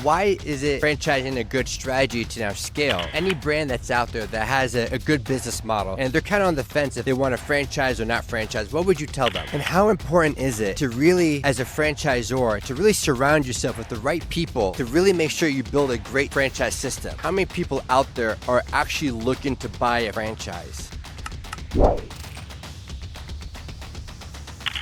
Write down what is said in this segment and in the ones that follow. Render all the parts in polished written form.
Why is it franchising a good strategy to now scale? Any brand that's out there that has a good business model and they're kind of on the fence if they want to franchise or not franchise, what would you tell them? And how important is it to really, as a franchisor, to really surround yourself with the right people to really make sure you build a great franchise system? How many people out there are actually looking to buy a franchise?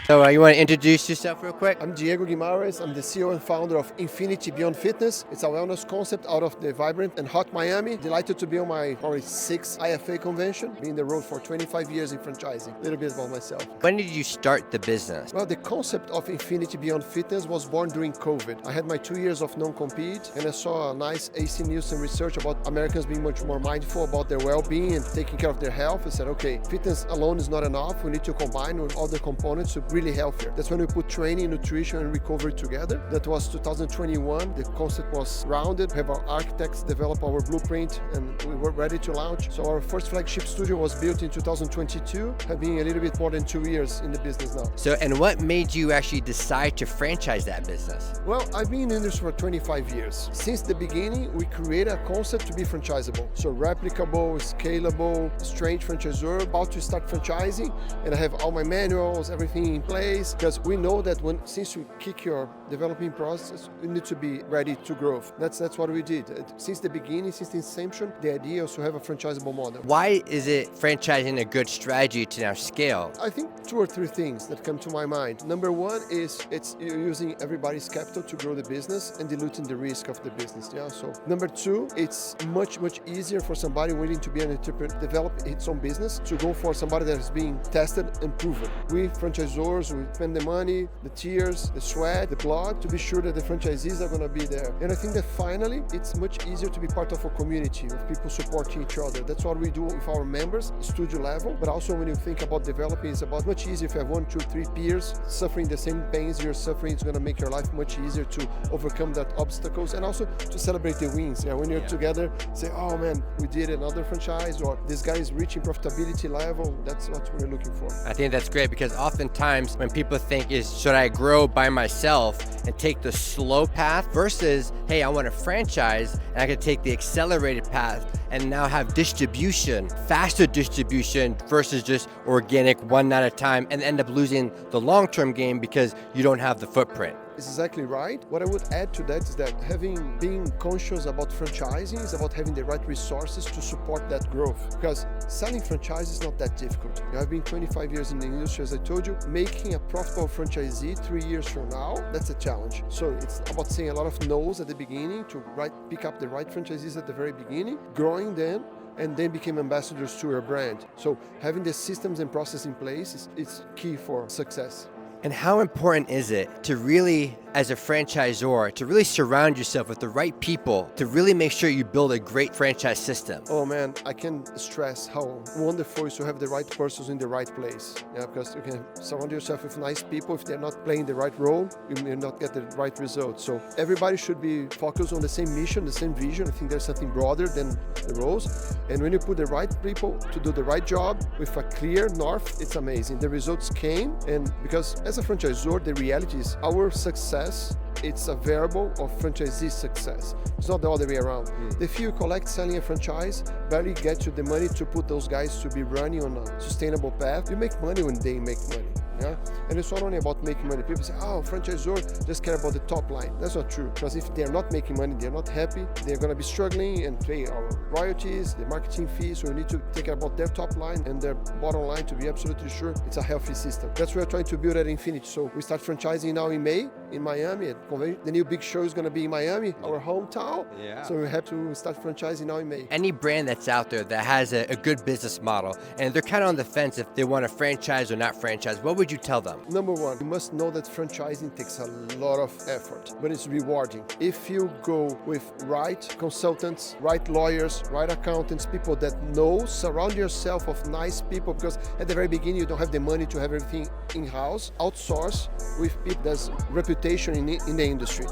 So you want to introduce yourself real quick? I'm Diego Guimarães. I'm the CEO and founder of Infinity Beyond Fitness. It's a wellness concept out of the vibrant and hot Miami. Delighted to be on my probably 6th IFA convention. Been on the road for 25 years in franchising. A little bit about myself. When did you start the business? Well, the concept of Infinity Beyond Fitness was born during COVID. I had my 2 years of non-compete and I saw a nice AC Nielsen research about Americans being much more mindful about their well-being and taking care of their health. I said, okay, fitness alone is not enough. We need to combine with other components to really healthier. That's when we put training, nutrition, and recovery together. That was 2021. The concept was rounded. We have our architects develop our blueprint, and we were ready to launch. So our first flagship studio was built in 2022, have been a little bit more than 2 years in the business now. So, and what made you actually decide to franchise that business? Well, I've been in this for 25 years. Since the beginning, we created a concept to be franchisable. So replicable, scalable, strange franchisor, about to start franchising, and I have all my manuals, everything in place, because we know that since you kick your developing process, you need to be ready to grow. That's what we did. Since the beginning, since the inception, the idea was to have a franchisable model. Why is it franchising a good strategy to now scale? I think 2 or 3 things that come to my mind. Number one is you're using everybody's capital to grow the business and diluting the risk of the business. Yeah. So number 2, it's much easier for somebody willing to be an entrepreneur, develop its own business, to go for somebody that is being tested and proven. We franchisors, we spend the money, the tears, the sweat, the blood to be sure that the franchisees are going to be there. And I think that finally, it's much easier to be part of a community of people supporting each other. That's what we do with our members, studio level, but also when you think about developing, it's about much easier if you have 1, 2, 3 peers suffering the same pains you're suffering. It's going to make your life much easier to overcome that obstacles and also to celebrate the wins. Yeah, when you're together, say, oh man, we did another franchise, or this guy is reaching profitability level. That's what we're looking for. I think that's great, because oftentimes when people think should I grow by myself and take the slow path versus, hey, I want to franchise and I can take the accelerated path and now have distribution, faster distribution versus just organic one at a time, and end up losing the long-term game because you don't have the footprint. It's exactly right. What I would add to that is that being conscious about franchising is about having the right resources to support that growth. Because selling franchise is not that difficult. I've been 25 years in the industry, as I told you. Making a profitable franchisee 3 years from now, that's a challenge. So it's about saying a lot of no's at the beginning to pick up the right franchisees at the very beginning, growing them, and then become ambassadors to your brand. So having the systems and process in place is key for success. And how important is it to really, as a franchisor, to really surround yourself with the right people to really make sure you build a great franchise system? Oh man, I can stress how wonderful it is to have the right persons in the right place. Yeah, because you can surround yourself with nice people. If they're not playing the right role, you may not get the right results. So everybody should be focused on the same mission, the same vision. I think there's something broader than the roles. And when you put the right people to do the right job with a clear north, it's amazing. The results came, and because as a franchisor, the reality is our success, it's a variable of franchisee success. It's not the other way around. The fee you collect selling a franchise barely get you the money to put those guys to be running on a sustainable path. You make money when they make money. Yeah? And it's not only about making money. People say, oh, franchisor just care about the top line. That's not true. Because if they're not making money, they're not happy, they're going to be struggling and pay our royalties, the marketing fees. So we need to take care about their top line and their bottom line to be absolutely sure it's a healthy system. That's what we're trying to build at Infinity. So we start franchising now in May in Miami. The new big show is going to be in Miami, our hometown. Yeah. So we have to start franchising now in May. Any brand that's out there that has a good business model and they're kind of on the fence if they want to franchise or not franchise, what would you tell them? Number one, you must know that franchising takes a lot of effort, but it's rewarding. If you go with right consultants, right lawyers, right accountants, people that know, surround yourself of nice people, because at the very beginning you don't have the money to have everything in-house. Outsource with people that's reputation in the industry.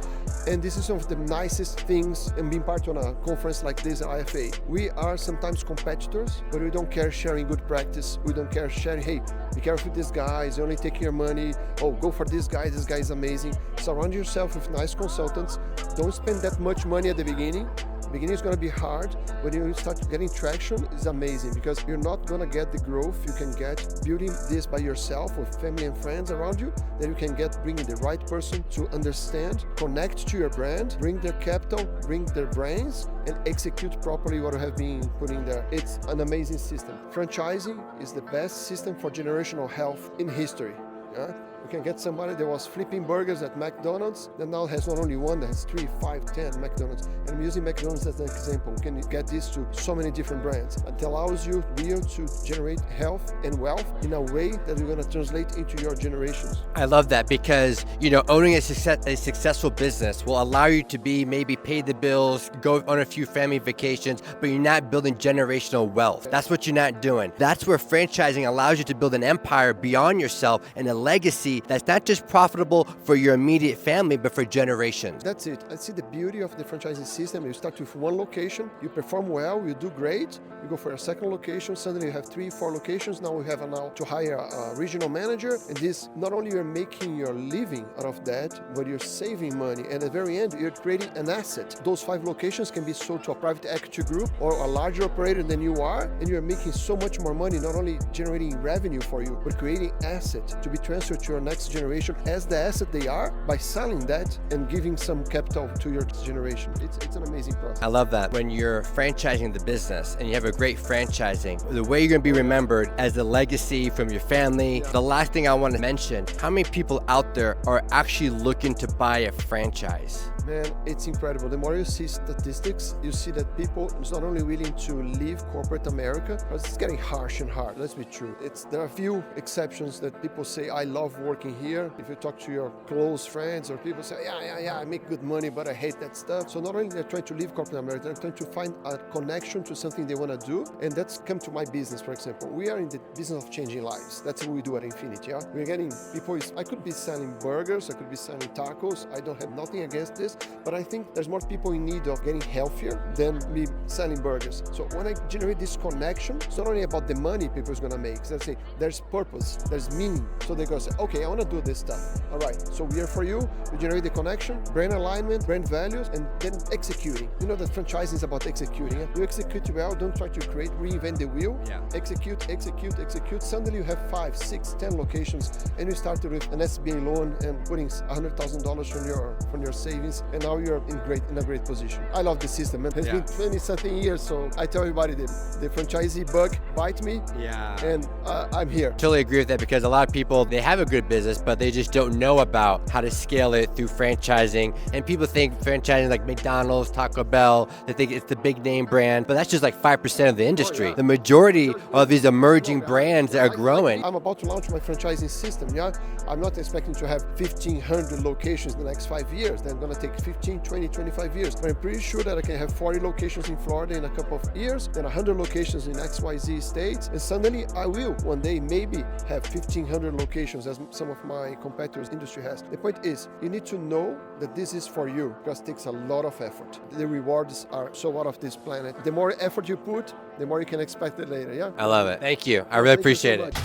And this is one of the nicest things in being part of a conference like this at IFA. We are sometimes competitors, but we don't care sharing good practice. We don't care sharing, hey, be careful with this guy, he's only taking your money. Oh, go for this guy is amazing. Surround yourself with nice consultants. Don't spend that much money at the beginning. Beginning is going to be hard, but when you start getting traction, it's amazing because you're not going to get the growth you can get building this by yourself with family and friends around you, that you can get bringing the right person to understand, connect to your brand, bring their capital, bring their brains, and execute properly what you have been putting there. It's an amazing system. Franchising is the best system for generational health in history. Yeah? You can get somebody that was flipping burgers at McDonald's that now has not only one, that has 3, 5, 10 McDonald's. And I'm using McDonald's as an example. You can get this to so many different brands. It allows you really to generate health and wealth in a way that you're going to translate into your generations. I love that because, owning a successful business will allow you to maybe pay the bills, go on a few family vacations, but you're not building generational wealth. That's what you're not doing. That's where franchising allows you to build an empire beyond yourself and a legacy that's not just profitable for your immediate family, but for generations. That's it. I see the beauty of the franchising system. You start with one location, you perform well, you do great, you go for a second location, suddenly you have 3, 4 locations. Now we have to hire a regional manager, and this, not only you're making your living out of that, but you're saving money, and at the very end, you're creating an asset. Those 5 locations can be sold to a private equity group or a larger operator than you are, and you're making so much more money, not only generating revenue for you, but creating asset to be transferred to your next generation as the asset they are by selling that and giving some capital to your generation. It's an amazing process. I love that. When you're franchising the business and you have a great franchising, the way you're going to be remembered as a legacy from your family. The last thing I want to mention, how many people out there are actually looking to buy a franchise? Man, it's incredible. The more you see statistics, you see that people is not only willing to leave corporate America, but it's getting harsh and hard. Let's be true. There are a few exceptions that people say, I love working here. If you talk to your close friends or people say, yeah, I make good money, but I hate that stuff. So not only they're trying to leave corporate America, they're trying to find a connection to something they want to do. And that's come to my business, for example. We are in the business of changing lives. That's what we do at Infinity. Yeah? We're getting people, I could be selling burgers, I could be selling tacos. I don't have nothing against this. But I think there's more people in need of getting healthier than me selling burgers. So when I generate this connection, it's not only about the money people is gonna make. So I say there's purpose, there's meaning. So they go say, okay, I wanna do this stuff. All right, so we are for you. We generate the connection, brand alignment, brand values, and then executing. You know that franchising is about executing. Yeah? You execute well, don't try to reinvent the wheel. Yeah. Execute. Suddenly you have 5, 6, 10 locations, and you started with an SBA loan and putting $100,000 from your savings, and now you're in a great position. I love the system. It has been 20-something years, so I tell everybody the franchisee bug bite me, and I'm here. Totally agree with that because a lot of people, they have a good business, but they just don't know about how to scale it through franchising. And people think franchising like McDonald's, Taco Bell, they think it's the big name brand, but that's just like 5% of the industry. The majority of these emerging brands that are growing. I'm about to launch my franchising system, yeah? I'm not expecting to have 1,500 locations in the next 5 years. They're gonna take 15, 20, 25 years. But I'm pretty sure that I can have 40 locations in Florida in a couple of years, then 100 locations in XYZ states, and suddenly I will one day maybe have 1,500 locations as some of my competitors' industry has. The point is, you need to know that this is for you because it takes a lot of effort. The rewards are so out of this planet. The more effort you put, the more you can expect it later, yeah? I love it. Thank you. I really appreciate it.